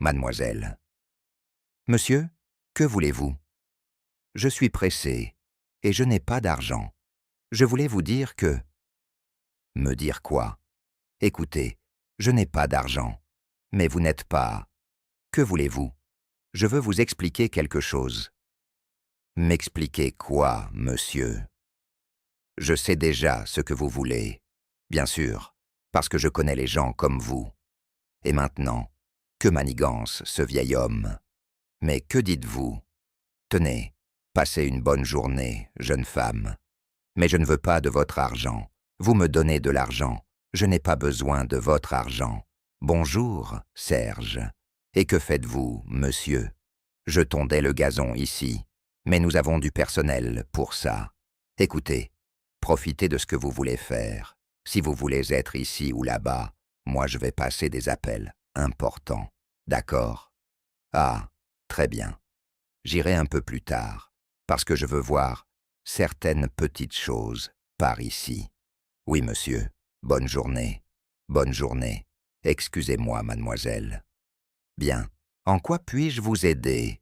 Mademoiselle. Monsieur, que voulez-vous? Je suis pressé, et je n'ai pas d'argent. Je voulais vous dire que... Me dire quoi? Écoutez, je n'ai pas d'argent. Mais vous n'êtes pas... Que voulez-vous? Je veux vous expliquer quelque chose. M'expliquer quoi, monsieur? Je sais déjà ce que vous voulez. Bien sûr, parce que je connais les gens comme vous. Et maintenant, que manigance ce vieil homme. Mais que dites-vous? Tenez, passez une bonne journée, jeune femme. Mais je ne veux pas de votre argent. Vous me donnez de l'argent. Je n'ai pas besoin de votre argent. Bonjour, Serge. Et que faites-vous, monsieur? Je tondais le gazon ici, mais nous avons du personnel pour ça. Écoutez, profitez de ce que vous voulez faire. Si vous voulez être ici ou là-bas, moi je vais passer des appels importants. D'accord? Ah, très bien. J'irai un peu plus tard, parce que je veux voir certaines petites choses par ici. Oui, monsieur. Bonne journée. Bonne journée. Excusez-moi, mademoiselle. Bien. En quoi puis-je vous aider?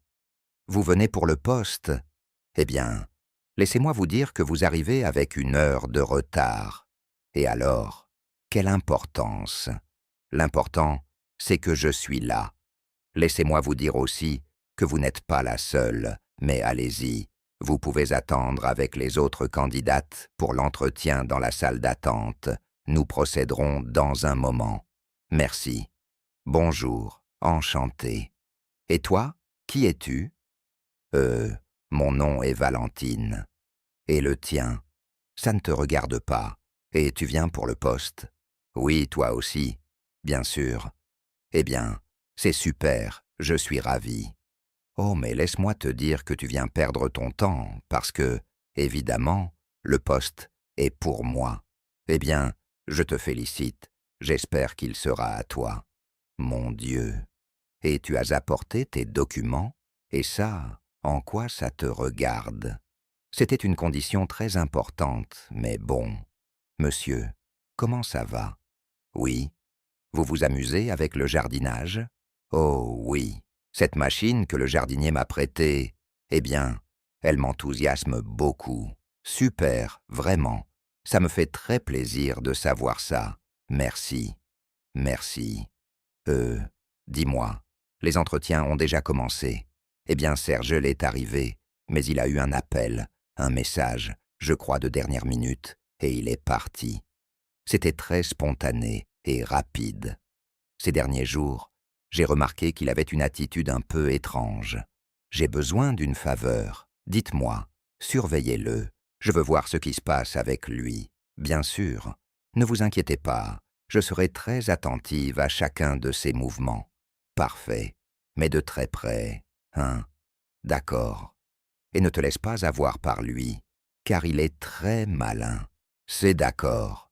Vous venez pour le poste? Eh bien, laissez-moi vous dire que vous arrivez avec 1 heure de retard. Et alors, quelle importance? L'important, c'est que je suis là. Laissez-moi vous dire aussi que vous n'êtes pas la seule, mais allez-y, vous pouvez attendre avec les autres candidates pour l'entretien dans la salle d'attente. Nous procéderons dans un moment. Merci. Bonjour, enchanté. Et toi, qui es-tu? Mon nom est Valentine. Et le tien? Ça ne te regarde pas. Et tu viens pour le poste? Oui, toi aussi, bien sûr. Eh bien, c'est super, je suis ravi. Oh, mais laisse-moi te dire que tu viens perdre ton temps, parce que, évidemment, le poste est pour moi. Eh bien, je te félicite, j'espère qu'il sera à toi. Mon Dieu. Et tu as apporté tes documents? Et ça, en quoi ça te regarde? C'était une condition très importante, mais bon. Monsieur, comment ça va? Oui. Vous vous amusez avec le jardinage? Oh oui, cette machine que le jardinier m'a prêtée, eh bien, elle m'enthousiasme beaucoup. Super, vraiment. Ça me fait très plaisir de savoir ça. Merci. Merci. Dis-moi, les entretiens ont déjà commencé. Eh bien, Serge est arrivé, mais il a eu un appel, un message, je crois de dernière minute, et il est parti. C'était très spontané et rapide. Ces derniers jours, j'ai remarqué qu'il avait une attitude un peu étrange. J'ai besoin d'une faveur. Dites-moi, surveillez-le. Je veux voir ce qui se passe avec lui. Bien sûr. Ne vous inquiétez pas. Je serai très attentive à chacun de ses mouvements. Parfait. Mais de très près, hein? D'accord. Et ne te laisse pas avoir par lui, car il est très malin. C'est d'accord.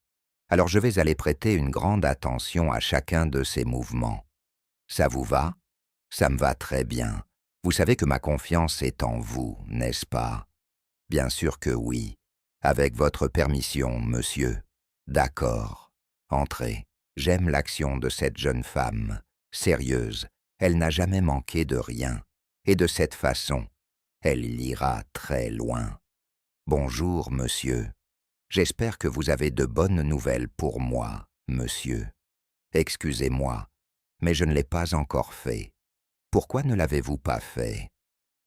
Alors je vais aller prêter une grande attention à chacun de ses mouvements. Ça vous va? Ça me va très bien. Vous savez que ma confiance est en vous, n'est-ce pas? Bien sûr que oui. Avec votre permission, monsieur. D'accord. Entrez. J'aime l'action de cette jeune femme. Sérieuse, elle n'a jamais manqué de rien. Et de cette façon, elle ira très loin. Bonjour, monsieur. J'espère que vous avez de bonnes nouvelles pour moi, monsieur. Excusez-moi, mais je ne l'ai pas encore fait. Pourquoi ne l'avez-vous pas fait?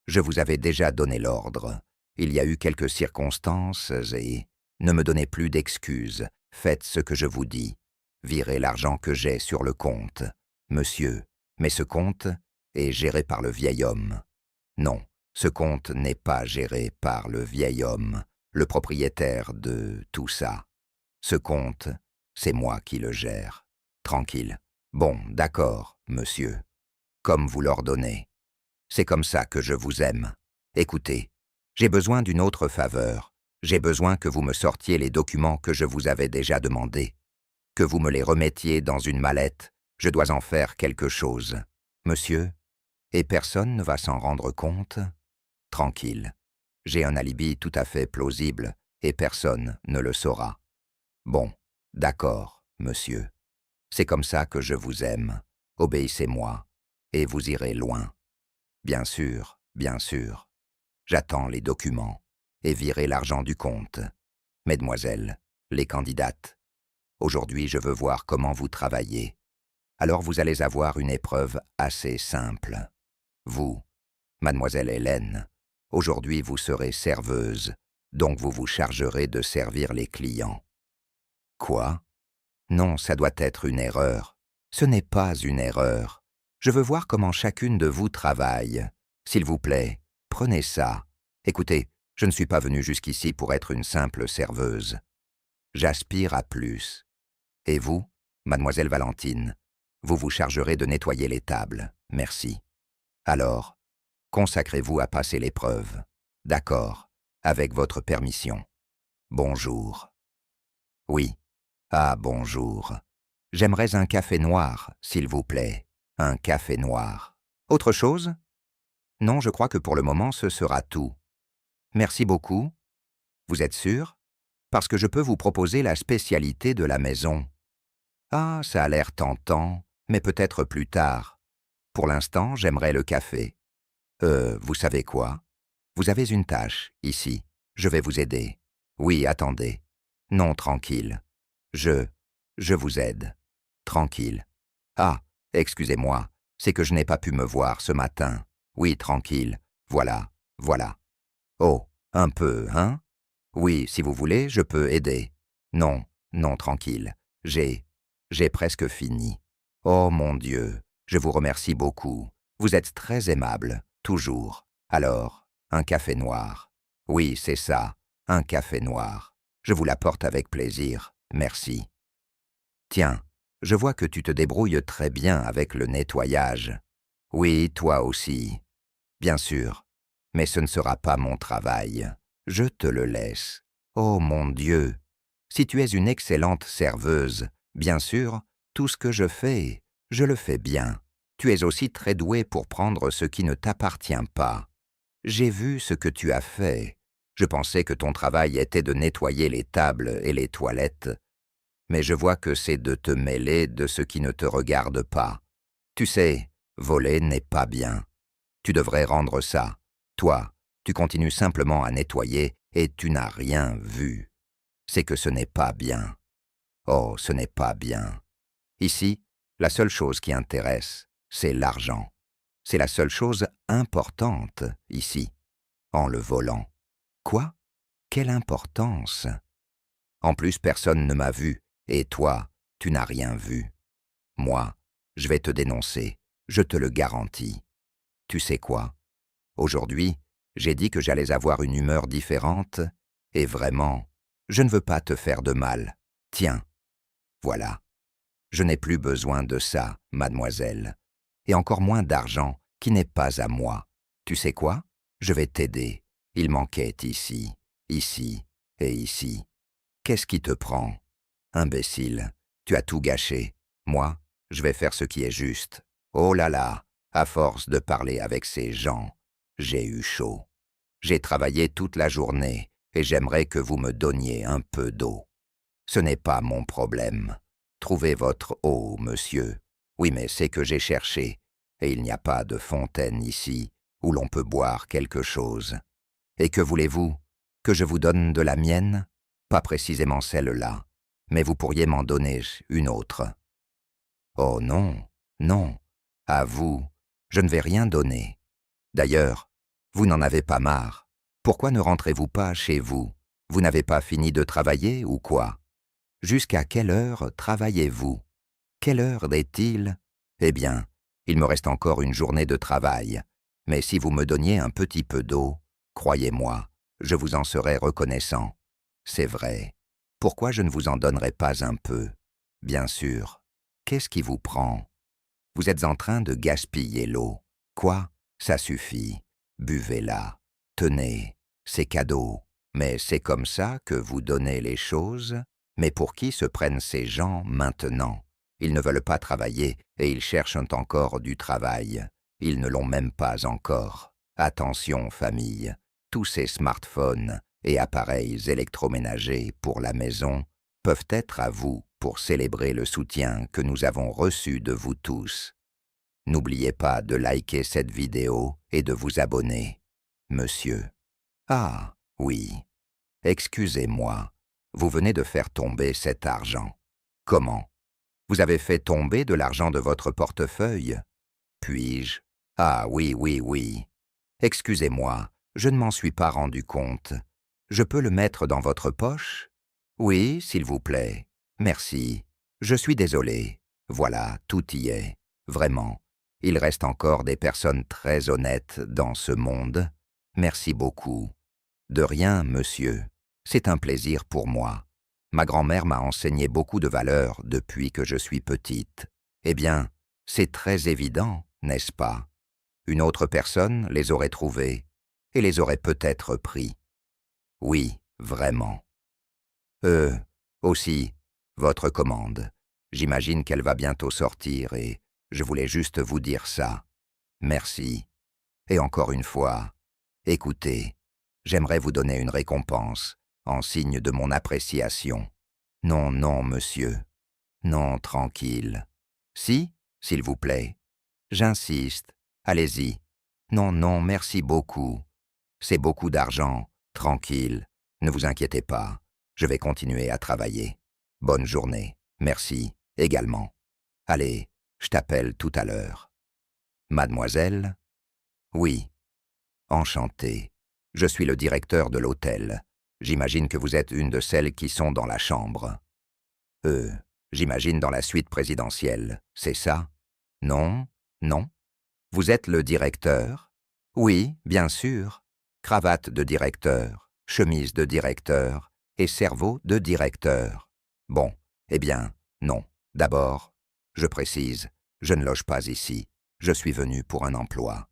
Je vous avais déjà donné l'ordre. Il y a eu quelques circonstances et... Ne me donnez plus d'excuses. Faites ce que je vous dis. Virez l'argent que j'ai sur le compte. Monsieur, mais ce compte est géré par le vieil homme. Non, ce compte n'est pas géré par le vieil homme, le propriétaire de tout ça. Ce compte, c'est moi qui le gère. Tranquille. Bon, d'accord, monsieur. Comme vous l'ordonnez. C'est comme ça que je vous aime. Écoutez, j'ai besoin d'une autre faveur. J'ai besoin que vous me sortiez les documents que je vous avais déjà demandés. Que vous me les remettiez dans une mallette. Je dois en faire quelque chose. Monsieur, et personne ne va s'en rendre compte? Tranquille. J'ai un alibi tout à fait plausible, et personne ne le saura. Bon, d'accord, monsieur. C'est comme ça que je vous aime. Obéissez-moi. et vous irez loin. Bien sûr, bien sûr. J'attends les documents et virez l'argent du compte. Mesdemoiselles, les candidates, aujourd'hui je veux voir comment vous travaillez. Alors vous allez avoir une épreuve assez simple. Vous, mademoiselle Hélène, aujourd'hui vous serez serveuse, donc vous vous chargerez de servir les clients. Quoi? Non, ça doit être une erreur. Ce n'est pas une erreur. Je veux voir comment chacune de vous travaille. S'il vous plaît, prenez ça. Écoutez, je ne suis pas venue jusqu'ici pour être une simple serveuse. J'aspire à plus. Et vous, mademoiselle Valentine, vous vous chargerez de nettoyer les tables. Merci. Alors, consacrez-vous à passer l'épreuve. D'accord, avec votre permission. Bonjour. Oui. Ah, bonjour. J'aimerais un café noir, s'il vous plaît. Un café noir. Autre chose? Non, je crois que pour le moment, ce sera tout. Merci beaucoup. Vous êtes sûr? Parce que je peux vous proposer la spécialité de la maison. Ah, ça a l'air tentant, mais peut-être plus tard. Pour l'instant, j'aimerais le café. Vous savez quoi? Vous avez une tâche, ici. Je vais vous aider. Oui, attendez. Non, tranquille. Je vous aide. Tranquille. Ah, excusez-moi, c'est que je n'ai pas pu me voir ce matin. Oui, tranquille. Voilà, voilà. Oh, un peu, hein? Oui, si vous voulez, je peux aider. Non, non, tranquille. J'ai presque fini. Oh mon Dieu, je vous remercie beaucoup. Vous êtes très aimable, toujours. Alors, un café noir. Oui, c'est ça, un café noir. Je vous l'apporte avec plaisir, merci. Tiens, je vois que tu te débrouilles très bien avec le nettoyage. Oui, toi aussi. Bien sûr, mais ce ne sera pas mon travail. Je te le laisse. Oh mon Dieu! Si tu es une excellente serveuse, bien sûr, tout ce que je le fais bien. Tu es aussi très douée pour prendre ce qui ne t'appartient pas. J'ai vu ce que tu as fait. Je pensais que ton travail était de nettoyer les tables et les toilettes, mais je vois que c'est de te mêler de ce qui ne te regarde pas. Tu sais, voler n'est pas bien. Tu devrais rendre ça. Toi, tu continues simplement à nettoyer et tu n'as rien vu. C'est que ce n'est pas bien. Oh, ce n'est pas bien. Ici, la seule chose qui intéresse, c'est l'argent. C'est la seule chose importante, ici, en le volant. Quoi? Quelle importance? En plus, personne ne m'a vu, et toi, tu n'as rien vu. Moi, je vais te dénoncer, je te le garantis. Tu sais quoi? Aujourd'hui, j'ai dit que j'allais avoir une humeur différente, et vraiment, je ne veux pas te faire de mal. Tiens, voilà. Je n'ai plus besoin de ça, mademoiselle, et encore moins d'argent qui n'est pas à moi. Tu sais quoi? Je vais t'aider. Il manquait ici, ici et ici. Qu'est-ce qui te prend? Imbécile, tu as tout gâché. Moi, je vais faire ce qui est juste. Oh là là, à force de parler avec ces gens, j'ai eu chaud. J'ai travaillé toute la journée et j'aimerais que vous me donniez un peu d'eau. Ce n'est pas mon problème. Trouvez votre eau, monsieur. Oui, mais c'est que j'ai cherché, et il n'y a pas de fontaine ici où l'on peut boire quelque chose. Et que voulez-vous? Que je vous donne de la mienne? Pas précisément celle-là, mais vous pourriez m'en donner une autre. Oh non, non, à vous, je ne vais rien donner. D'ailleurs, vous n'en avez pas marre. Pourquoi ne rentrez-vous pas chez vous? Vous n'avez pas fini de travailler ou quoi? Jusqu'à quelle heure travaillez-vous? Quelle heure est-il? Eh bien, il me reste encore une journée de travail, mais si vous me donniez un petit peu d'eau, croyez-moi, je vous en serais reconnaissant. C'est vrai. Pourquoi je ne vous en donnerais pas un peu? Bien sûr. Qu'est-ce qui vous prend? Vous êtes en train de gaspiller l'eau. Quoi? Ça suffit. Buvez-la. Tenez, c'est cadeau. Mais c'est comme ça que vous donnez les choses? Mais pour qui se prennent ces gens maintenant? Ils ne veulent pas travailler et ils cherchent encore du travail. Ils ne l'ont même pas encore. Attention, famille, tous ces smartphones et appareils électroménagers pour la maison peuvent être à vous pour célébrer le soutien que nous avons reçu de vous tous. N'oubliez pas de liker cette vidéo et de vous abonner. Monsieur. Ah, oui. Excusez-moi. Vous venez de faire tomber cet argent. Comment? Vous avez fait tomber de l'argent de votre portefeuille? Puis-je? Ah oui, oui, oui. Excusez-moi, je ne m'en suis pas rendu compte. Je peux le mettre dans votre poche? Oui, s'il vous plaît. Merci. Je suis désolé. Voilà, tout y est. Vraiment. Il reste encore des personnes très honnêtes dans ce monde. Merci beaucoup. De rien, monsieur. C'est un plaisir pour moi. Ma grand-mère m'a enseigné beaucoup de valeurs depuis que je suis petite. Eh bien, c'est très évident, n'est-ce pas? Une autre personne les aurait trouvés et les aurait peut-être pris. Oui, vraiment. Aussi, votre commande. J'imagine qu'elle va bientôt sortir et je voulais juste vous dire ça. Merci. Et encore une fois, écoutez, j'aimerais vous donner une récompense en signe de mon appréciation. Non, non, monsieur. Non, tranquille. Si, s'il vous plaît. J'insiste. Allez-y. Non, non, merci beaucoup. C'est beaucoup d'argent. Tranquille. Ne vous inquiétez pas. Je vais continuer à travailler. Bonne journée. Merci, également. Allez, je t'appelle tout à l'heure. Mademoiselle? Oui. Enchanté. Je suis le directeur de l'hôtel. J'imagine que vous êtes une de celles qui sont dans la chambre. J'imagine dans la suite présidentielle, c'est ça? Non? Non? Vous êtes le directeur? Oui, bien sûr. Cravate de directeur, chemise de directeur et cerveau de directeur. Bon, eh bien, non. D'abord, je précise, je ne loge pas ici. Je suis venu pour un emploi.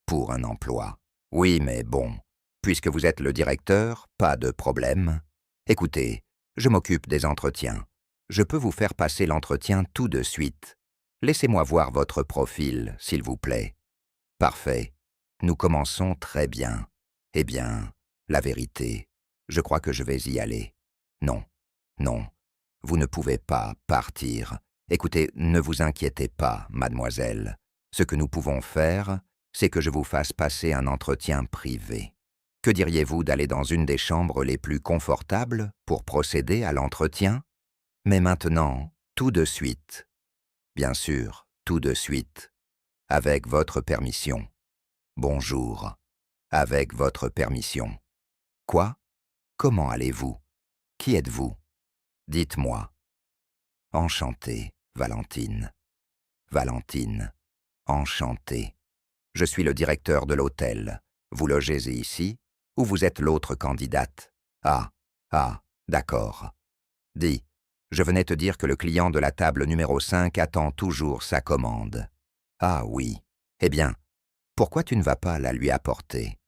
Pour un emploi. Oui, mais bon, puisque vous êtes le directeur, pas de problème. Écoutez, je m'occupe des entretiens. Je peux vous faire passer l'entretien tout de suite. Laissez-moi voir votre profil, s'il vous plaît. Parfait. Nous commençons très bien. Eh bien, la vérité, je crois que je vais y aller. Non, non, vous ne pouvez pas partir. Écoutez, ne vous inquiétez pas, mademoiselle. Ce que nous pouvons faire, c'est que je vous fasse passer un entretien privé. Que diriez-vous d'aller dans une des chambres les plus confortables pour procéder à l'entretien? Mais maintenant, tout de suite. Bien sûr, tout de suite. Avec votre permission. Bonjour. Avec votre permission. Quoi? Comment allez-vous? Qui êtes-vous? Dites-moi. Enchantée, Valentine. Valentine. Enchantée. Je suis le directeur de l'hôtel. Vous logez ici, ou vous êtes l'autre candidate? Ah, d'accord. Dis, je venais te dire que le client de la table numéro 5 attend toujours sa commande. Ah oui. Eh bien, pourquoi tu ne vas pas la lui apporter?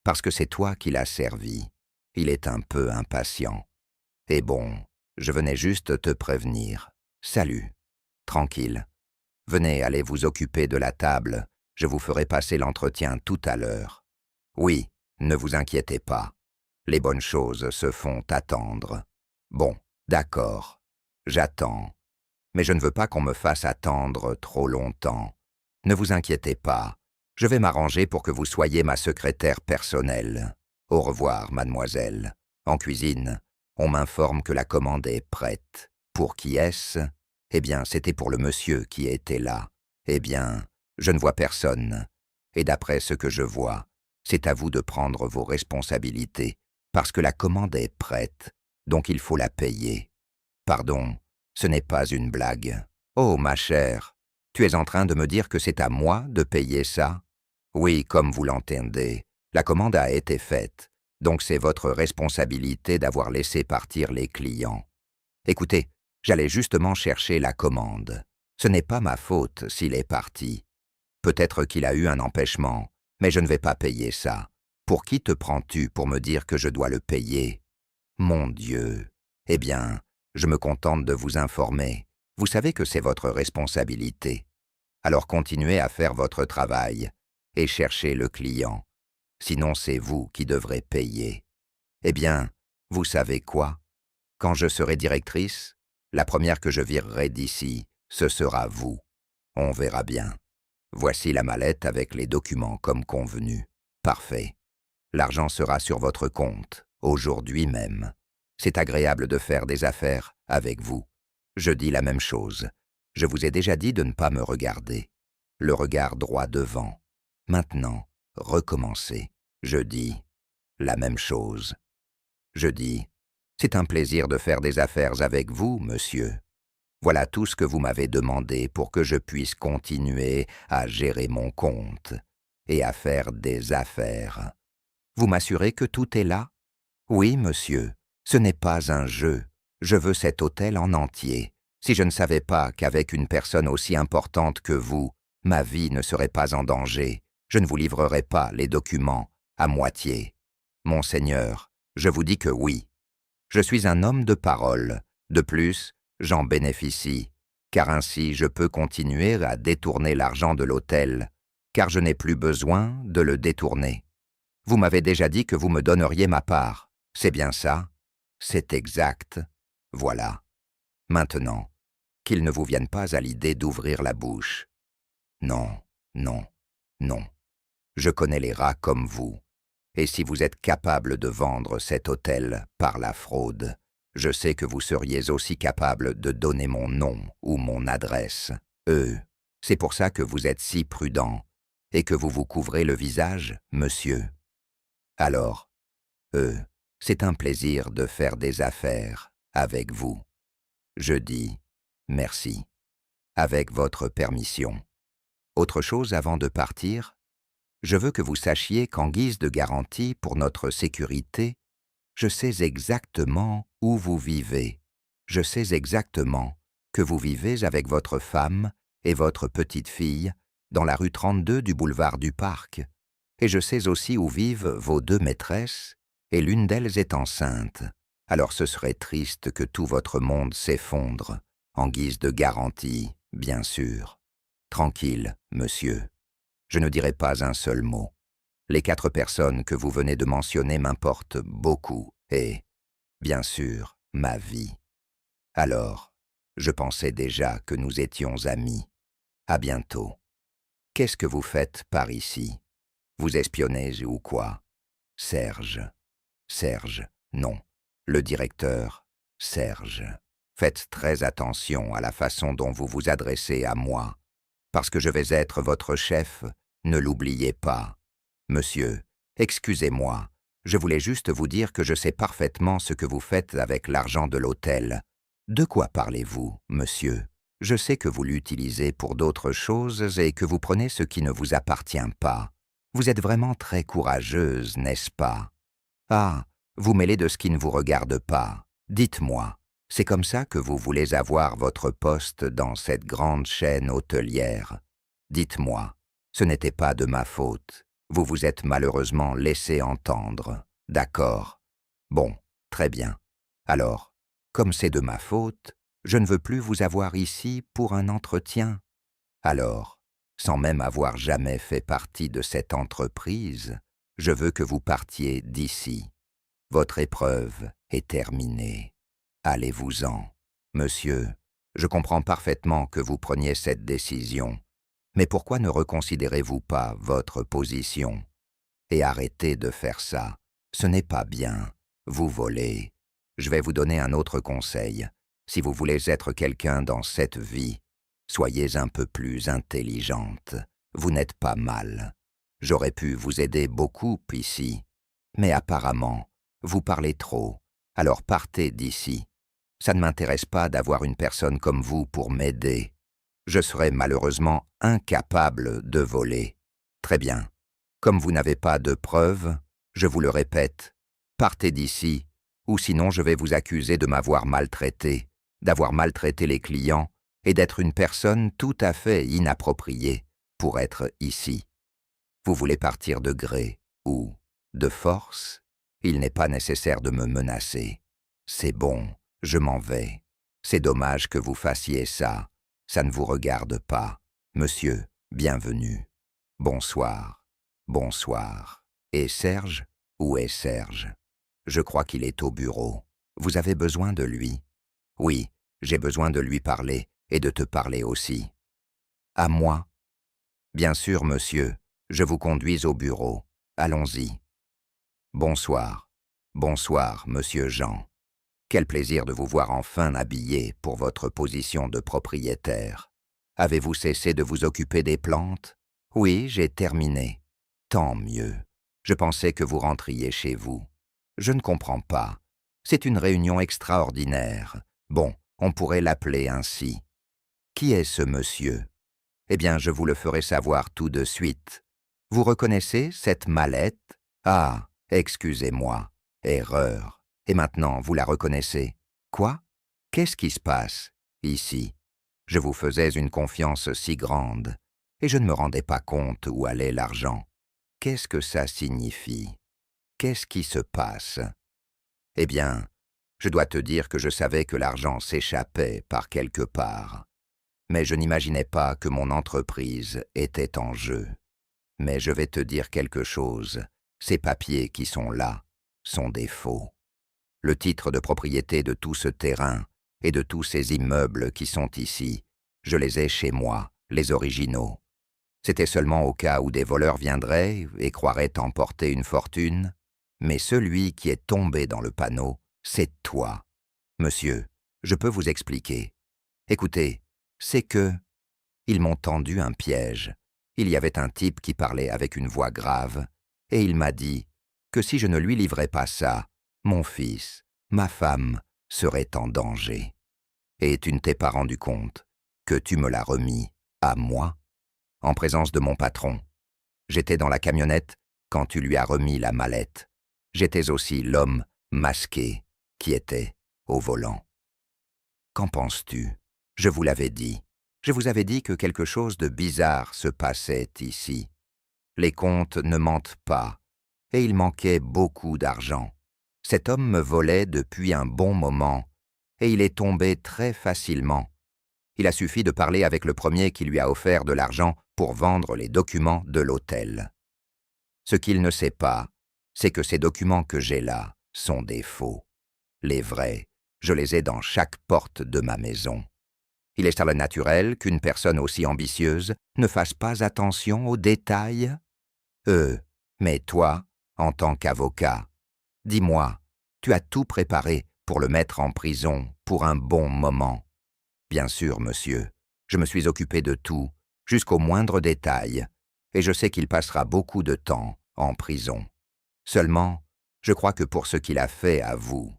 Parce que c'est toi qui l'as servi. Il est un peu impatient. Et bon, je venais juste te prévenir. Salut. Tranquille. Venez, allez vous occuper de la table. Je vous ferai passer l'entretien tout à l'heure. Oui, ne vous inquiétez pas. Les bonnes choses se font attendre. Bon, d'accord. J'attends. Mais je ne veux pas qu'on me fasse attendre trop longtemps. Ne vous inquiétez pas. Je vais m'arranger pour que vous soyez ma secrétaire personnelle. Au revoir, mademoiselle. En cuisine, on m'informe que la commande est prête. Pour qui est-ce? Eh bien, c'était pour le monsieur qui était là. Eh bien, je ne vois personne. Et d'après ce que je vois, c'est à vous de prendre vos responsabilités, parce que la commande est prête, donc il faut la payer. Pardon, ce n'est pas une blague. Oh, ma chère, tu es en train de me dire que c'est à moi de payer ça? Oui, comme vous l'entendez, la commande a été faite, donc c'est votre responsabilité d'avoir laissé partir les clients. Écoutez, j'allais justement chercher la commande. Ce n'est pas ma faute s'il est parti. Peut-être qu'il a eu un empêchement, mais je ne vais pas payer ça. Pour qui te prends-tu pour me dire que je dois le payer? Mon Dieu! Eh bien, je me contente de vous informer. Vous savez que c'est votre responsabilité. Alors continuez à faire votre travail et cherchez le client. Sinon c'est vous qui devrez payer. Eh bien, vous savez quoi? Quand je serai directrice, la première que je virerai d'ici, ce sera vous. On verra bien. Voici la mallette avec les documents comme convenu. Parfait. L'argent sera sur votre compte, aujourd'hui même. C'est agréable de faire des affaires avec vous. Je dis la même chose. Je vous ai déjà dit de ne pas me regarder. Le regard droit devant. Maintenant, recommencez. Je dis la même chose. Je dis, c'est un plaisir de faire des affaires avec vous, monsieur. Voilà tout ce que vous m'avez demandé pour que je puisse continuer à gérer mon compte et à faire des affaires. Vous m'assurez que tout est là? Oui, monsieur, ce n'est pas un jeu. Je veux cet hôtel en entier. Si je ne savais pas qu'avec une personne aussi importante que vous, ma vie ne serait pas en danger, je ne vous livrerais pas les documents à moitié. Monseigneur, je vous dis que oui. Je suis un homme de parole. De plus, j'en bénéficie, car ainsi je peux continuer à détourner l'argent de l'hôtel, car je n'ai plus besoin de le détourner. Vous m'avez déjà dit que vous me donneriez ma part. C'est bien ça? C'est exact. Voilà. Maintenant, qu'il ne vous vienne pas à l'idée d'ouvrir la bouche. Non, non, non. Je connais les rats comme vous. Et si vous êtes capable de vendre cet hôtel par la fraude, je sais que vous seriez aussi capable de donner mon nom ou mon adresse. C'est pour ça que vous êtes si prudent et que vous vous couvrez le visage, monsieur. Alors, c'est un plaisir de faire des affaires avec vous. Je dis merci, avec votre permission. Autre chose avant de partir? Je veux que vous sachiez qu'en guise de garantie pour notre sécurité, je sais exactement où vous vivez. Je sais exactement que vous vivez avec votre femme et votre petite-fille dans la rue 32 du boulevard du Parc. Et je sais aussi où vivent vos deux maîtresses, et l'une d'elles est enceinte. Alors ce serait triste que tout votre monde s'effondre, en guise de garantie, bien sûr. Tranquille, monsieur. Je ne dirai pas un seul mot. Les 4 personnes que vous venez de mentionner m'importent beaucoup et, bien sûr, ma vie. Alors, je pensais déjà que nous étions amis. À bientôt. Qu'est-ce que vous faites par ici? Vous espionnez ou quoi? Serge. Serge, non. Le directeur, Serge. Faites très attention à la façon dont vous vous adressez à moi. Parce que je vais être votre chef, ne l'oubliez pas. Monsieur, excusez-moi, je voulais juste vous dire que je sais parfaitement ce que vous faites avec l'argent de l'hôtel. De quoi parlez-vous, monsieur? Je sais que vous l'utilisez pour d'autres choses et que vous prenez ce qui ne vous appartient pas. Vous êtes vraiment très courageuse, n'est-ce pas? Ah, vous mêlez de ce qui ne vous regarde pas. Dites-moi, c'est comme ça que vous voulez avoir votre poste dans cette grande chaîne hôtelière? Dites-moi, ce n'était pas de ma faute. Vous vous êtes malheureusement laissé entendre. D'accord. Bon, très bien. Alors, comme c'est de ma faute, je ne veux plus vous avoir ici pour un entretien. Alors, sans même avoir jamais fait partie de cette entreprise, je veux que vous partiez d'ici. Votre épreuve est terminée. Allez-vous-en. Monsieur, je comprends parfaitement que vous preniez cette décision, mais pourquoi ne reconsidérez-vous pas votre position? Et arrêtez de faire ça. Ce n'est pas bien. Vous volez. Je vais vous donner un autre conseil. Si vous voulez être quelqu'un dans cette vie, soyez un peu plus intelligente. Vous n'êtes pas mal. J'aurais pu vous aider beaucoup ici, mais apparemment, vous parlez trop. Alors partez d'ici. Ça ne m'intéresse pas d'avoir une personne comme vous pour m'aider. Je serais malheureusement incapable de voler. Très bien. Comme vous n'avez pas de preuves, je vous le répète, partez d'ici, ou sinon je vais vous accuser de m'avoir maltraité, d'avoir maltraité les clients et d'être une personne tout à fait inappropriée pour être ici. Vous voulez partir de gré ou de force? Il n'est pas nécessaire de me menacer. C'est bon, je m'en vais. C'est dommage que vous fassiez ça. Ça ne vous regarde pas. Monsieur, bienvenue. Bonsoir. Bonsoir. Et Serge? Où est Serge? Je crois qu'il est au bureau. Vous avez besoin de lui? Oui, j'ai besoin de lui parler et de te parler aussi. À moi? Bien sûr, monsieur, je vous conduis au bureau. Allons-y. Bonsoir. Bonsoir, monsieur Jean. Quel plaisir de vous voir enfin habillé pour votre position de propriétaire. Avez-vous cessé de vous occuper des plantes? Oui, j'ai terminé. Tant mieux. Je pensais que vous rentriez chez vous. Je ne comprends pas. C'est une réunion extraordinaire. Bon, on pourrait l'appeler ainsi. Qui est ce monsieur? Eh bien, je vous le ferai savoir tout de suite. Vous reconnaissez cette mallette? Ah, excusez-moi. Erreur. Et maintenant, vous la reconnaissez? Quoi? Qu'est-ce qui se passe, ici? Je vous faisais une confiance si grande, et je ne me rendais pas compte où allait l'argent. Qu'est-ce que ça signifie? Qu'est-ce qui se passe? Eh bien, je dois te dire que je savais que l'argent s'échappait par quelque part. Mais je n'imaginais pas que mon entreprise était en jeu. Mais je vais te dire quelque chose, ces papiers qui sont là sont des faux. Le titre de propriété de tout ce terrain et de tous ces immeubles qui sont ici, je les ai chez moi, les originaux. C'était seulement au cas où des voleurs viendraient et croiraient emporter une fortune, mais celui qui est tombé dans le panneau, c'est toi. Monsieur, je peux vous expliquer. Écoutez, c'est que... Ils m'ont tendu un piège. Il y avait un type qui parlait avec une voix grave, et il m'a dit que si je ne lui livrais pas ça, mon fils, ma femme, seraient en danger. Et tu ne t'es pas rendu compte que tu me l'as remis à moi, en présence de mon patron. J'étais dans la camionnette quand tu lui as remis la mallette. J'étais aussi l'homme masqué qui était au volant. Qu'en penses-tu? Je vous l'avais dit. Je vous avais dit que quelque chose de bizarre se passait ici. Les comptes ne mentent pas, et il manquait beaucoup d'argent. Cet homme me volait depuis un bon moment, et il est tombé très facilement. Il a suffi de parler avec le premier qui lui a offert de l'argent pour vendre les documents de l'hôtel. Ce qu'il ne sait pas, c'est que ces documents que j'ai là sont des faux. Les vrais, je les ai dans chaque porte de ma maison. Il est alors naturel qu'une personne aussi ambitieuse ne fasse pas attention aux détails. Mais toi, en tant qu'avocat, dis-moi, tu as tout préparé pour le mettre en prison pour un bon moment. Bien sûr, monsieur, je me suis occupé de tout, jusqu'au moindre détail, et je sais qu'il passera beaucoup de temps en prison. Seulement, je crois que pour ce qu'il a fait à vous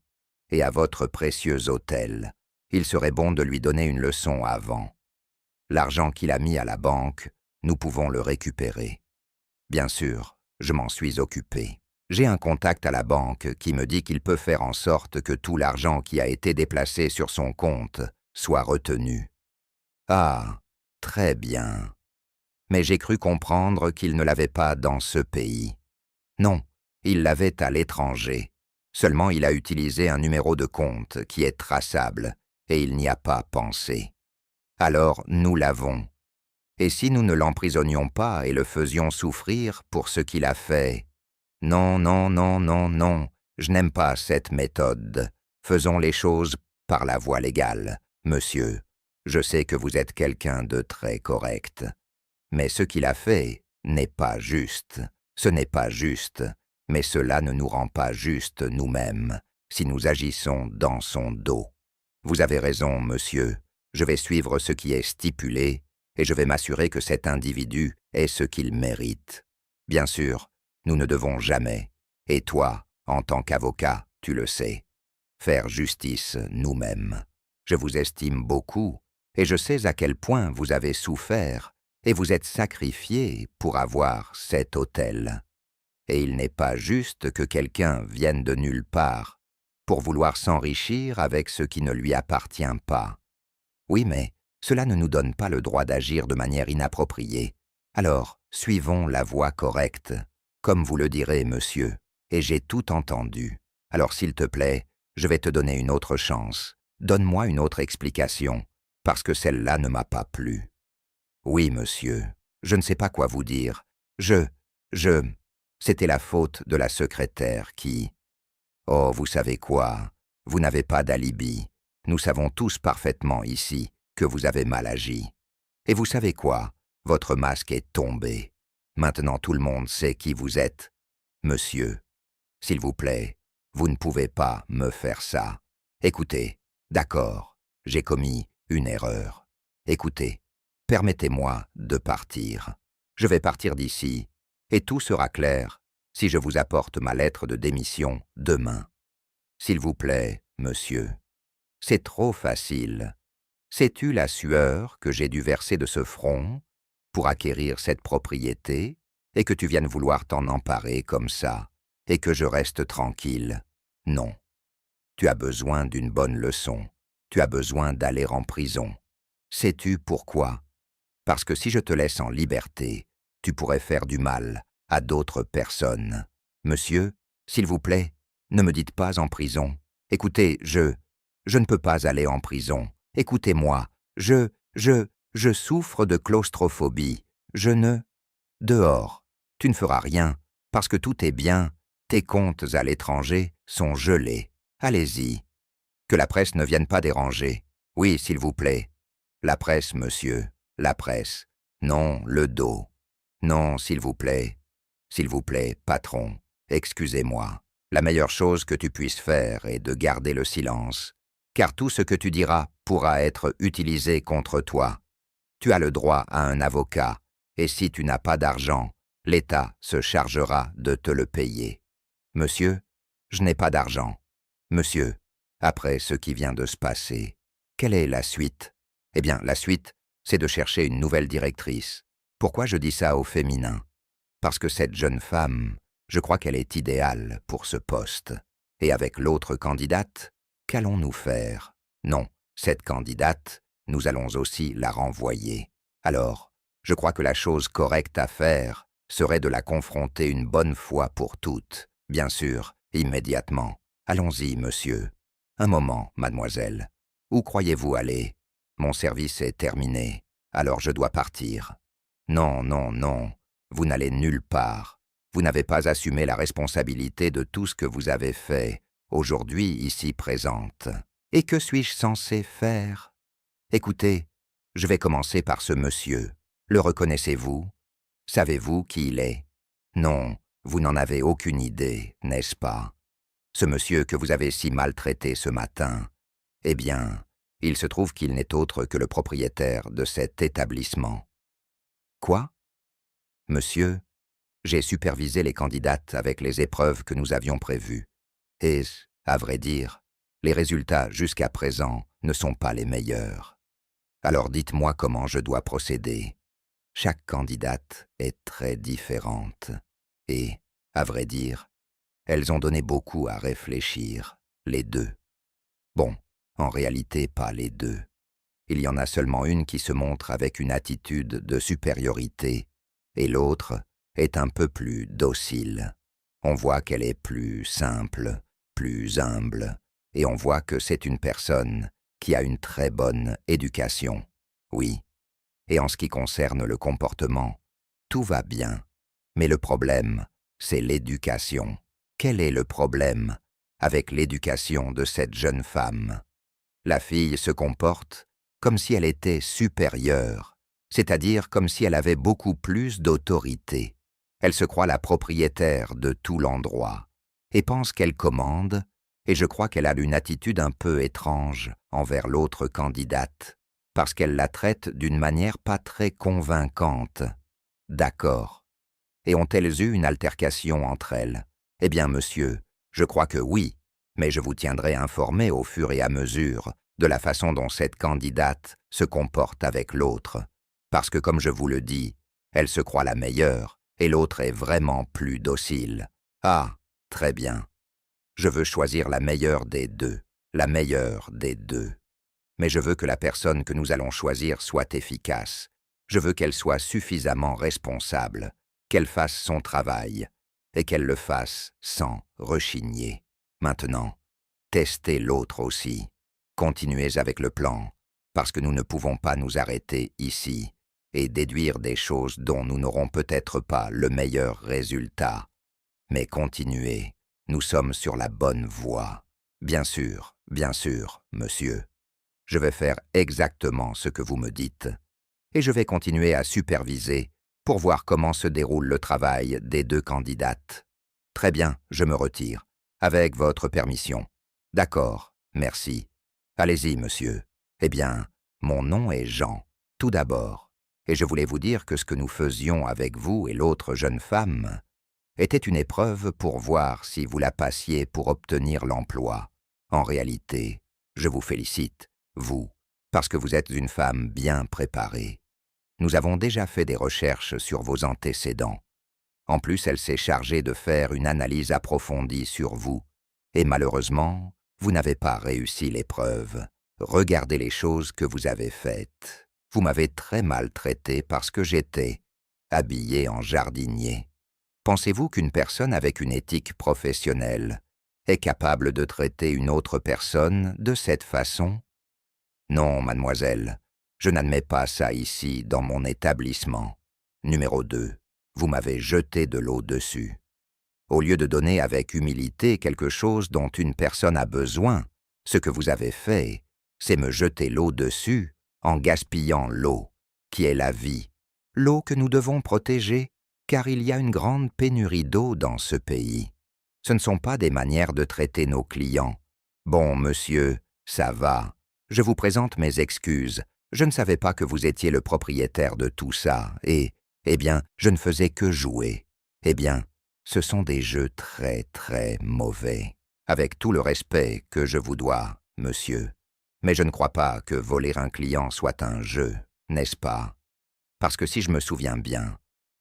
et à votre précieux hôtel, il serait bon de lui donner une leçon avant. L'argent qu'il a mis à la banque, nous pouvons le récupérer. Bien sûr, je m'en suis occupé. J'ai un contact à la banque qui me dit qu'il peut faire en sorte que tout l'argent qui a été déplacé sur son compte soit retenu. Ah, très bien. Mais j'ai cru comprendre qu'il ne l'avait pas dans ce pays. Non, il l'avait à l'étranger. Seulement il a utilisé un numéro de compte qui est traçable, et il n'y a pas pensé. Alors nous l'avons. Et si nous ne l'emprisonnions pas et le faisions souffrir pour ce qu'il a fait? Non, non, non, non, non, je n'aime pas cette méthode. Faisons les choses par la voie légale, monsieur. Je sais que vous êtes quelqu'un de très correct. Mais ce qu'il a fait n'est pas juste. Ce n'est pas juste, mais cela ne nous rend pas justes nous-mêmes, si nous agissons dans son dos. Vous avez raison, monsieur. Je vais suivre ce qui est stipulé, et je vais m'assurer que cet individu est ce qu'il mérite. Bien sûr, nous ne devons jamais, et toi, en tant qu'avocat, tu le sais, faire justice nous-mêmes. Je vous estime beaucoup, et je sais à quel point vous avez souffert, et vous êtes sacrifié pour avoir cet hôtel. Et il n'est pas juste que quelqu'un vienne de nulle part pour vouloir s'enrichir avec ce qui ne lui appartient pas. Oui, mais cela ne nous donne pas le droit d'agir de manière inappropriée. Alors, suivons la voie correcte, comme vous le direz, monsieur, et j'ai tout entendu. Alors, s'il te plaît, je vais te donner une autre chance. Donne-moi une autre explication, parce que celle-là ne m'a pas plu. Oui, monsieur, je ne sais pas quoi vous dire. C'était la faute de la secrétaire qui... Oh, vous savez quoi? Vous n'avez pas d'alibi. Nous savons tous parfaitement ici que vous avez mal agi. Et vous savez quoi? Votre masque est tombé. Maintenant tout le monde sait qui vous êtes. Monsieur, s'il vous plaît, vous ne pouvez pas me faire ça. Écoutez, d'accord, j'ai commis une erreur. Écoutez, permettez-moi de partir. Je vais partir d'ici, et tout sera clair si je vous apporte ma lettre de démission demain. S'il vous plaît, monsieur. C'est trop facile. Sais-tu la sueur que j'ai dû verser de ce front pour acquérir cette propriété, et que tu viennes vouloir t'en emparer comme ça, et que je reste tranquille? Non. Tu as besoin d'une bonne leçon. Tu as besoin d'aller en prison. Sais-tu pourquoi? Parce que si je te laisse en liberté, tu pourrais faire du mal à d'autres personnes. Monsieur, s'il vous plaît, ne me dites pas en prison. Écoutez, je ne peux pas aller en prison. Écoutez-moi, je souffre de claustrophobie. Je ne... Dehors, tu ne feras rien, parce que tout est bien. Tes comptes à l'étranger sont gelés. Allez-y. Que la presse ne vienne pas déranger. Oui, s'il vous plaît. La presse, monsieur, la presse. Non, le dos. Non, s'il vous plaît. S'il vous plaît, patron, excusez-moi. La meilleure chose que tu puisses faire est de garder le silence, car tout ce que tu diras pourra être utilisé contre toi. Tu as le droit à un avocat, et si tu n'as pas d'argent, l'État se chargera de te le payer. Monsieur, je n'ai pas d'argent. Monsieur, après ce qui vient de se passer, quelle est la suite? Eh bien, la suite, c'est de chercher une nouvelle directrice. Pourquoi je dis ça au féminin? Parce que cette jeune femme, je crois qu'elle est idéale pour ce poste. Et avec l'autre candidate, qu'allons-nous faire? Non, cette candidate, nous allons aussi la renvoyer. Alors, je crois que la chose correcte à faire serait de la confronter une bonne fois pour toutes. Bien sûr, immédiatement. Allons-y, monsieur. Un moment, mademoiselle. Où croyez-vous aller? Mon service est terminé, alors je dois partir. Non, non, non, vous n'allez nulle part. Vous n'avez pas assumé la responsabilité de tout ce que vous avez fait, aujourd'hui ici présente. Et que suis-je censé faire? Écoutez, je vais commencer par ce monsieur. Le reconnaissez-vous? Savez-vous qui il est? Non, vous n'en avez aucune idée, n'est-ce pas? Ce monsieur que vous avez si maltraité ce matin, eh bien, il se trouve qu'il n'est autre que le propriétaire de cet établissement. Quoi? Monsieur, j'ai supervisé les candidates avec les épreuves que nous avions prévues. Et, à vrai dire, les résultats jusqu'à présent ne sont pas les meilleurs. Alors dites-moi comment je dois procéder. Chaque candidate est très différente. Et, à vrai dire, elles ont donné beaucoup à réfléchir, les deux. Bon, en réalité, pas les deux. Il y en a seulement une qui se montre avec une attitude de supériorité, et l'autre est un peu plus docile. On voit qu'elle est plus simple, plus humble, et on voit que c'est une personne qui a une très bonne éducation. Oui. Et en ce qui concerne le comportement, tout va bien. Mais le problème, c'est l'éducation. Quel est le problème avec l'éducation de cette jeune femme? La fille se comporte comme si elle était supérieure, c'est-à-dire comme si elle avait beaucoup plus d'autorité. Elle se croit la propriétaire de tout l'endroit, et pense qu'elle commande, et je crois qu'elle a une attitude un peu étrange envers l'autre candidate, parce qu'elle la traite d'une manière pas très convaincante. D'accord. Et ont-elles eu une altercation entre elles? Eh bien, monsieur, je crois que oui, mais je vous tiendrai informé au fur et à mesure de la façon dont cette candidate se comporte avec l'autre, parce que, comme je vous le dis, elle se croit la meilleure, et l'autre est vraiment plus docile. Ah, très bien. Je veux choisir la meilleure des deux, la meilleure des deux. Mais je veux que la personne que nous allons choisir soit efficace. Je veux qu'elle soit suffisamment responsable, qu'elle fasse son travail, et qu'elle le fasse sans rechigner. Maintenant, testez l'autre aussi. Continuez avec le plan, parce que nous ne pouvons pas nous arrêter ici et déduire des choses dont nous n'aurons peut-être pas le meilleur résultat. Mais continuez, nous sommes sur la bonne voie. Bien sûr, monsieur. Je vais faire exactement ce que vous me dites. et je vais continuer à superviser pour voir comment se déroule le travail des 2 candidates. Très bien, je me retire. Avec votre permission. D'accord, merci. Allez-y, monsieur. Eh bien, mon nom est Jean, tout d'abord, et je voulais vous dire que ce que nous faisions avec vous et l'autre jeune femme était une épreuve pour voir si vous la passiez pour obtenir l'emploi. En réalité, je vous félicite, vous, parce que vous êtes une femme bien préparée. Nous avons déjà fait des recherches sur vos antécédents. En plus, elle s'est chargée de faire une analyse approfondie sur vous. Et malheureusement, vous n'avez pas réussi l'épreuve. Regardez les choses que vous avez faites. Vous m'avez très mal traité parce que j'étais habillé en jardinier. Pensez-vous qu'une personne avec une éthique professionnelle est capable de traiter une autre personne de cette façon? Non, mademoiselle, je n'admets pas ça ici, dans mon établissement. Numéro 2. Vous m'avez jeté de l'eau dessus. Au lieu de donner avec humilité quelque chose dont une personne a besoin, ce que vous avez fait, c'est me jeter l'eau dessus en gaspillant l'eau, qui est la vie, l'eau que nous devons protéger, car il y a une grande pénurie d'eau dans ce pays. Ce ne sont pas des manières de traiter nos clients. Bon, monsieur, ça va. Je vous présente mes excuses. Je ne savais pas que vous étiez le propriétaire de tout ça, et, eh bien, je ne faisais que jouer. Eh bien, ce sont des jeux très, très mauvais. Avec tout le respect que je vous dois, monsieur. Mais je ne crois pas que voler un client soit un jeu, n'est-ce pas? Parce que si je me souviens bien,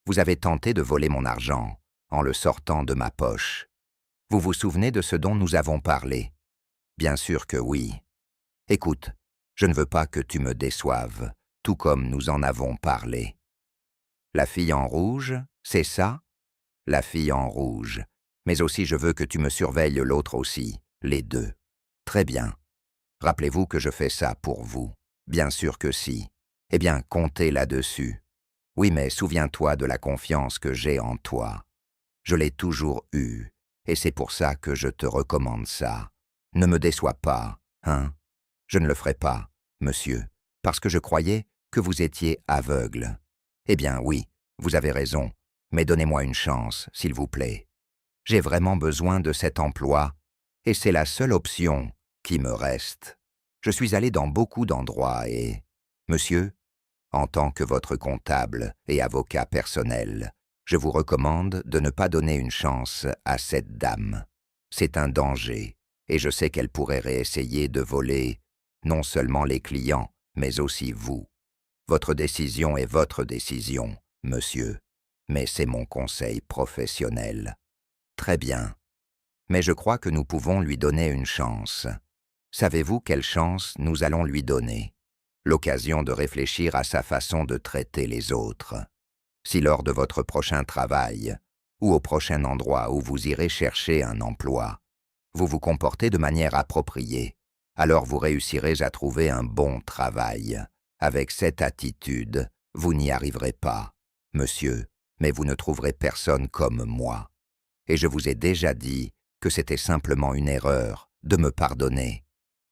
vous avez tenté de voler mon argent en le sortant de ma poche. Vous vous souvenez de ce dont nous avons parlé? Bien sûr que oui. Écoute, je ne veux pas que tu me déçoives, tout comme nous en avons parlé. La fille en rouge, c'est ça? La fille en rouge. Mais aussi je veux que tu me surveilles l'autre aussi, les 2. Très bien. Rappelez-vous que je fais ça pour vous. Bien sûr que si. Eh bien, comptez là-dessus. Oui, mais souviens-toi de la confiance que j'ai en toi. Je l'ai toujours eue, et c'est pour ça que je te recommande ça. Ne me déçois pas, hein? Je ne le ferai pas, monsieur, parce que je croyais que vous étiez aveugle. Eh bien oui, vous avez raison, mais donnez-moi une chance, s'il vous plaît. J'ai vraiment besoin de cet emploi, et c'est la seule option qui me reste. Je suis allé dans beaucoup d'endroits et... Monsieur, en tant que votre comptable et avocat personnel, je vous recommande de ne pas donner une chance à cette dame. C'est un danger, et je sais qu'elle pourrait réessayer de voler non seulement les clients, mais aussi vous. Votre décision est votre décision, monsieur, mais c'est mon conseil professionnel. Très bien, mais je crois que nous pouvons lui donner une chance. Savez-vous quelle chance nous allons lui donner? L'occasion de réfléchir à sa façon de traiter les autres. Si lors de votre prochain travail, ou au prochain endroit où vous irez chercher un emploi, vous vous comportez de manière appropriée, alors vous réussirez à trouver un bon travail. Avec cette attitude, vous n'y arriverez pas, monsieur, mais vous ne trouverez personne comme moi. Et je vous ai déjà dit que c'était simplement une erreur, de me pardonner.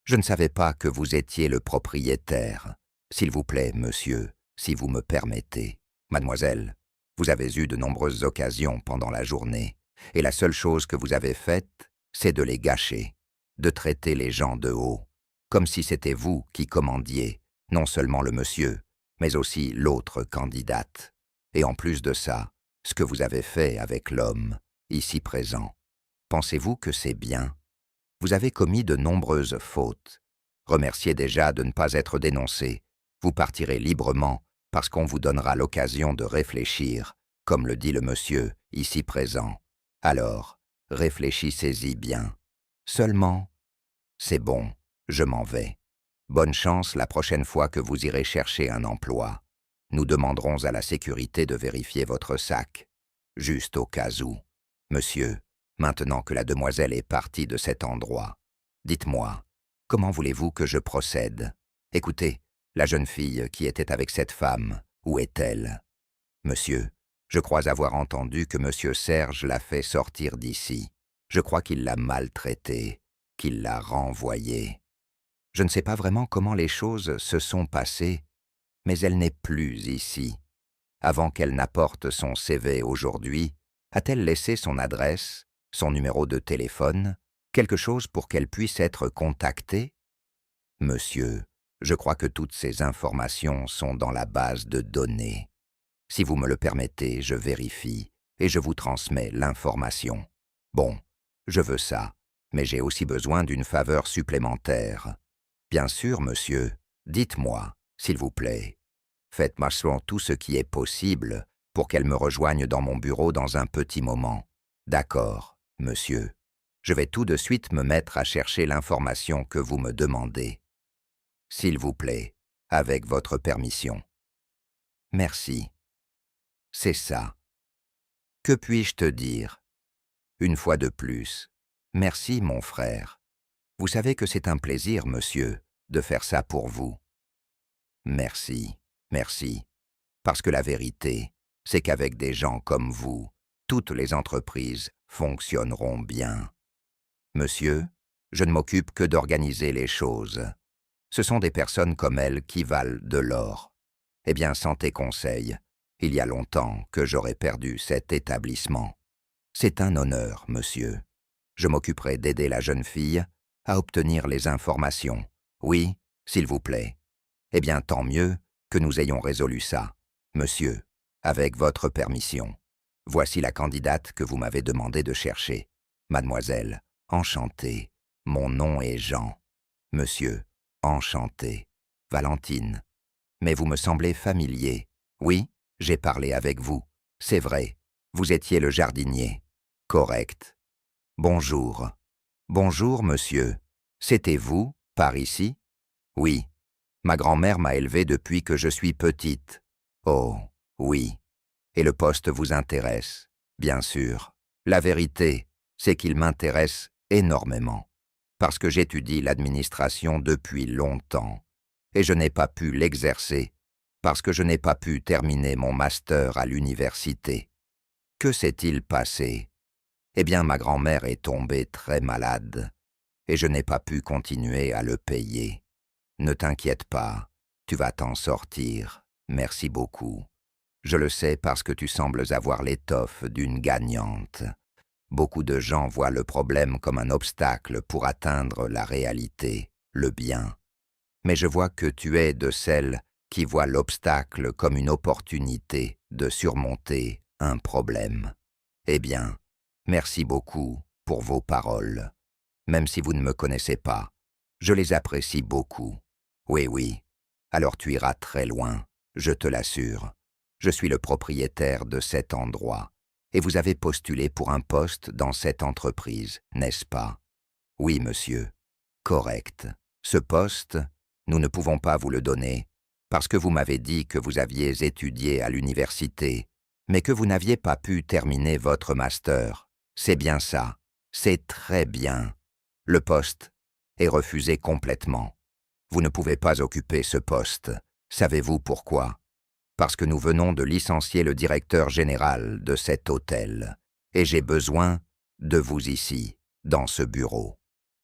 Je ne savais pas que vous étiez le propriétaire. S'il vous plaît, monsieur, si vous me permettez. Mademoiselle, vous avez eu de nombreuses occasions pendant la journée, et la seule chose que vous avez faite, c'est de les gâcher, de traiter les gens de haut, comme si c'était vous qui commandiez, non seulement le monsieur, mais aussi l'autre candidate. Et en plus de ça, ce que vous avez fait avec l'homme, ici présent. Pensez-vous que c'est bien? Vous avez commis de nombreuses fautes. Remerciez déjà de ne pas être dénoncé. Vous partirez librement parce qu'on vous donnera l'occasion de réfléchir, comme le dit le monsieur, ici présent. Alors, réfléchissez-y bien. Seulement, c'est bon, je m'en vais. Bonne chance la prochaine fois que vous irez chercher un emploi. Nous demanderons à la sécurité de vérifier votre sac, juste au cas où. Monsieur, maintenant que la demoiselle est partie de cet endroit, dites-moi, comment voulez-vous que je procède? Écoutez, la jeune fille qui était avec cette femme, où est-elle? Monsieur, je crois avoir entendu que monsieur Serge l'a fait sortir d'ici. Je crois qu'il l'a maltraitée, qu'il l'a renvoyée. Je ne sais pas vraiment comment les choses se sont passées, Mais elle n'est plus ici. Avant qu'elle n'apporte son CV aujourd'hui, a-t-elle laissé son adresse, son numéro de téléphone, quelque chose pour qu'elle puisse être contactée? Monsieur, je crois que toutes ces informations sont dans la base de données. Si vous me le permettez, je vérifie et je vous transmets l'information. Bon, je veux ça, mais j'ai aussi besoin d'une faveur supplémentaire. Bien sûr, monsieur, dites-moi, s'il vous plaît. Faites maintenant tout ce qui est possible pour qu'elle me rejoigne dans mon bureau dans un petit moment. D'accord, monsieur. Je vais tout de suite me mettre à chercher l'information que vous me demandez. S'il vous plaît, avec votre permission. Merci. C'est ça. Que puis-je te dire? Une fois de plus, merci mon frère. Vous savez que c'est un plaisir, monsieur, de faire ça pour vous. Merci, merci. Parce que la vérité, c'est qu'avec des gens comme vous, toutes les entreprises fonctionneront bien. Monsieur, je ne m'occupe que d'organiser les choses. Ce sont des personnes comme elles qui valent de l'or. Eh bien, sans tes conseils, il y a longtemps que j'aurais perdu cet établissement. C'est un honneur, monsieur. Je m'occuperai d'aider la jeune fille à obtenir les informations. Oui, s'il vous plaît. Eh bien, tant mieux que nous ayons résolu ça. Monsieur, avec votre permission, voici la candidate que vous m'avez demandé de chercher. Mademoiselle, enchantée, mon nom est Jean. Monsieur, enchanté. Valentine. Mais vous me semblez familier. Oui, j'ai parlé avec vous. C'est vrai, vous étiez le jardinier. Correct. Bonjour. Bonjour, monsieur. C'était vous, par ici? Oui. Ma grand-mère m'a élevé depuis que je suis petite. Oh, oui. Et le poste vous intéresse, bien sûr. La vérité, c'est qu'il m'intéresse énormément, parce que j'étudie l'administration depuis longtemps, et je n'ai pas pu l'exercer, parce que je n'ai pas pu terminer mon master à l'université. Que s'est-il passé? Eh bien, ma grand-mère est tombée très malade, et je n'ai pas pu continuer à le payer. Ne t'inquiète pas, tu vas t'en sortir. Merci beaucoup. Je le sais parce que tu sembles avoir l'étoffe d'une gagnante. Beaucoup de gens voient le problème comme un obstacle pour atteindre la réalité, le bien. Mais je vois que tu es de celles qui voient l'obstacle comme une opportunité de surmonter un problème. Eh bien, merci beaucoup pour vos paroles. Même si vous ne me connaissez pas, je les apprécie beaucoup. Oui, oui, alors tu iras très loin, je te l'assure. Je suis le propriétaire de cet endroit, et vous avez postulé pour un poste dans cette entreprise, n'est-ce pas? Oui, monsieur. Correct. Ce poste, nous ne pouvons pas vous le donner, parce que vous m'avez dit que vous aviez étudié à l'université, mais que vous n'aviez pas pu terminer votre master. C'est bien ça. C'est très bien. Le poste est refusé complètement. Vous ne pouvez pas occuper ce poste. Savez-vous pourquoi? Parce que nous venons de licencier le directeur général de cet hôtel, et j'ai besoin de vous ici, dans ce bureau.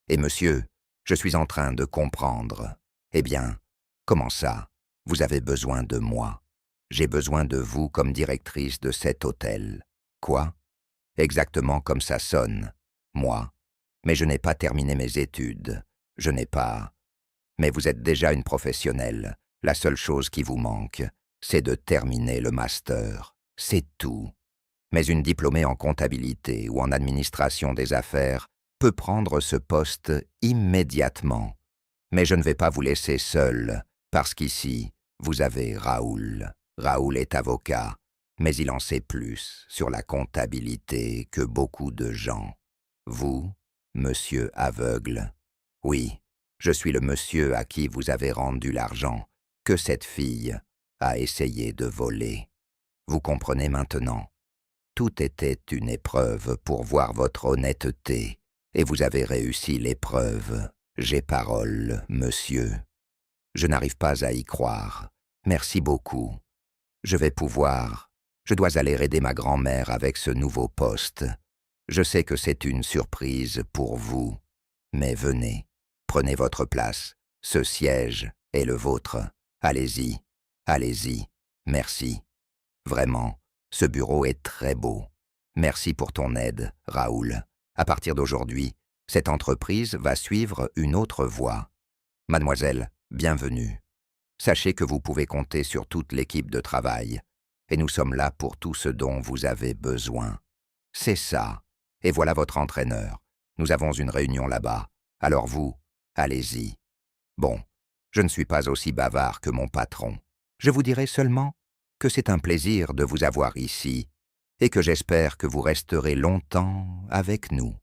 Et monsieur, je suis en train de comprendre. Eh bien, comment ça, vous avez besoin de moi? J'ai besoin de vous comme directrice de cet hôtel. Quoi? Exactement comme ça sonne. Moi. Mais je n'ai pas terminé mes études. Je n'ai pas... Mais vous êtes déjà une professionnelle. La seule chose qui vous manque, c'est de terminer le master. C'est tout. Mais une diplômée en comptabilité ou en administration des affaires peut prendre ce poste immédiatement. Mais je ne vais pas vous laisser seul, parce qu'ici, vous avez Raoul. Raoul est avocat, mais il en sait plus sur la comptabilité que beaucoup de gens. Vous, monsieur aveugle. Oui, je suis le monsieur à qui vous avez rendu l'argent que cette fille a essayé de voler. Vous comprenez maintenant? Tout était une épreuve pour voir votre honnêteté, et vous avez réussi l'épreuve. J'ai parole, monsieur. Je n'arrive pas à y croire. Merci beaucoup. Je dois aller aider ma grand-mère avec ce nouveau poste. Je sais que c'est une surprise pour vous, mais venez, prenez votre place. Ce siège est le vôtre. Allez-y. Allez-y, merci. Vraiment, ce bureau est très beau. Merci pour ton aide, Raoul. À partir d'aujourd'hui, cette entreprise va suivre une autre voie. Mademoiselle, bienvenue. Sachez que vous pouvez compter sur toute l'équipe de travail, et nous sommes là pour tout ce dont vous avez besoin. C'est ça. Et voilà votre entraîneur. Nous avons une réunion là-bas. Alors vous, allez-y. Bon, je ne suis pas aussi bavard que mon patron. Je vous dirai seulement que c'est un plaisir de vous avoir ici et que j'espère que vous resterez longtemps avec nous.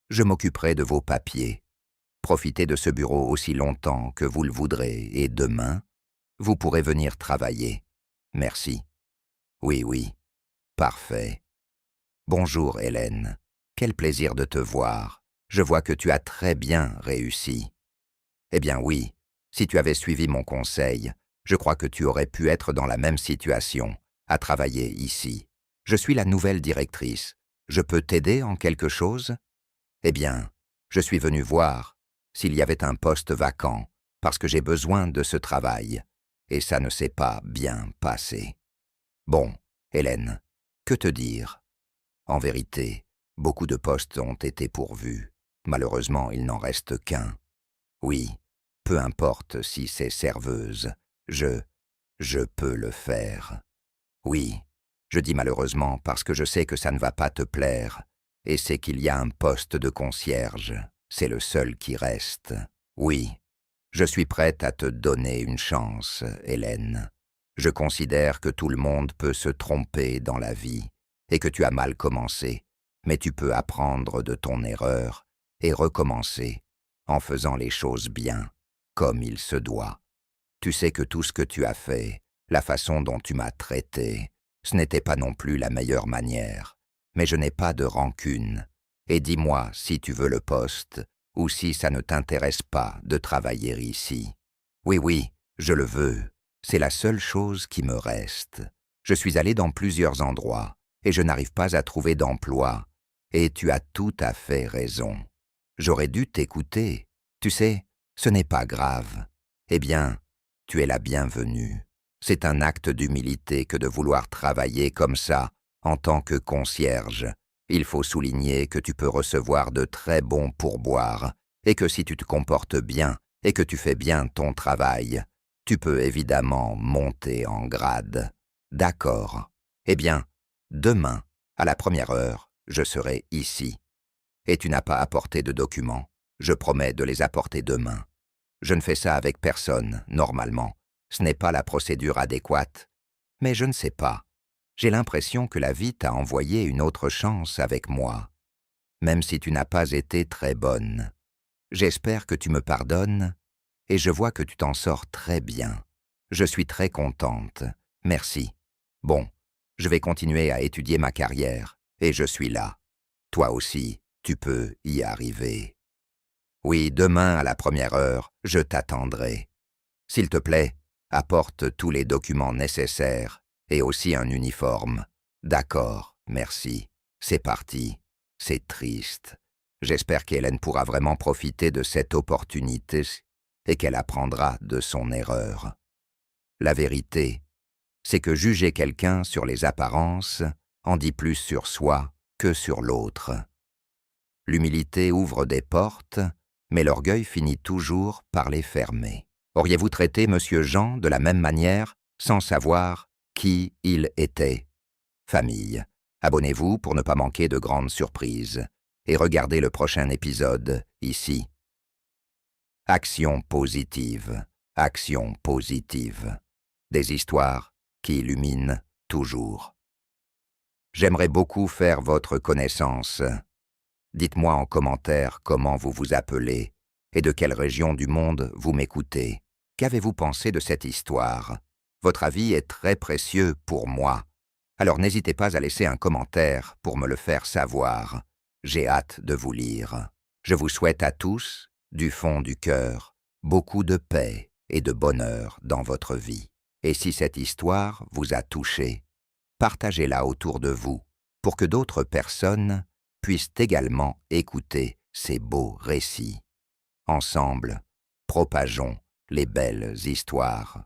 Je m'occuperai de vos papiers. Profitez de ce bureau aussi longtemps que vous le voudrez et demain, vous pourrez venir travailler. Merci. Oui, oui. Parfait. Bonjour, Hélène. Quel plaisir de te voir. Je vois que tu as très bien réussi. Eh bien oui, si tu avais suivi mon conseil, je crois que tu aurais pu être dans la même situation, à travailler ici. Je suis la nouvelle directrice. Je peux t'aider en quelque chose? Eh bien, je suis venu voir s'il y avait un poste vacant, parce que j'ai besoin de ce travail, et ça ne s'est pas bien passé. Bon, Hélène, que te dire? En vérité, beaucoup de postes ont été pourvus. Malheureusement, il n'en reste qu'un. Oui, peu importe si c'est serveuse, je peux le faire. Oui, je dis malheureusement parce que je sais que ça ne va pas te plaire, et c'est qu'il y a un poste de concierge. C'est le seul qui reste. Oui, je suis prête à te donner une chance, Hélène. Je considère que tout le monde peut se tromper dans la vie, et que tu as mal commencé, mais tu peux apprendre de ton erreur et recommencer, en faisant les choses bien, comme il se doit. Tu sais que tout ce que tu as fait, la façon dont tu m'as traité, ce n'était pas non plus la meilleure manière, mais je n'ai pas de rancune. Et dis-moi si tu veux le poste, ou si ça ne t'intéresse pas de travailler ici. Oui, oui, je le veux. C'est la seule chose qui me reste. Je suis allé dans plusieurs endroits, et je n'arrive pas à trouver d'emploi. Et tu as tout à fait raison. J'aurais dû t'écouter. Tu sais, ce n'est pas grave. Eh bien, tu es la bienvenue. C'est un acte d'humilité que de vouloir travailler comme ça, en tant que concierge. Il faut souligner que tu peux recevoir de très bons pourboires, et que si tu te comportes bien et que tu fais bien ton travail, tu peux évidemment monter en grade. D'accord. Eh bien, demain, à la première heure, je serai ici. Et tu n'as pas apporté de documents. Je promets de les apporter demain. Je ne fais ça avec personne, normalement. Ce n'est pas la procédure adéquate. Mais je ne sais pas. J'ai l'impression que la vie t'a envoyé une autre chance avec moi, même si tu n'as pas été très bonne. J'espère que tu me pardonnes, et je vois que tu t'en sors très bien. Je suis très contente. Merci. Bon, je vais continuer à étudier ma carrière, et je suis là. Toi aussi, tu peux y arriver. Oui, demain à la première heure, je t'attendrai. S'il te plaît, apporte tous les documents nécessaires, et aussi un uniforme. D'accord, merci. C'est parti. C'est triste. J'espère qu'Hélène pourra vraiment profiter de cette opportunité et qu'elle apprendra de son erreur. La vérité, c'est que juger quelqu'un sur les apparences en dit plus sur soi que sur l'autre. L'humilité ouvre des portes, mais l'orgueil finit toujours par les fermer. Auriez-vous traité Monsieur Jean de la même manière, sans savoir qui il était? Famille, abonnez-vous pour ne pas manquer de grandes surprises, et regardez le prochain épisode, ici. Action positive, action positive. Des histoires qui illuminent toujours. J'aimerais beaucoup faire votre connaissance. Dites-moi en commentaire comment vous vous appelez et de quelle région du monde vous m'écoutez. Qu'avez-vous pensé de cette histoire? Votre avis est très précieux pour moi. Alors n'hésitez pas à laisser un commentaire pour me le faire savoir. J'ai hâte de vous lire. Je vous souhaite à tous, du fond du cœur, beaucoup de paix et de bonheur dans votre vie. Et si cette histoire vous a touché, partagez-la autour de vous pour que d'autres personnes puissent également écouter ces beaux récits. Ensemble, propageons les belles histoires.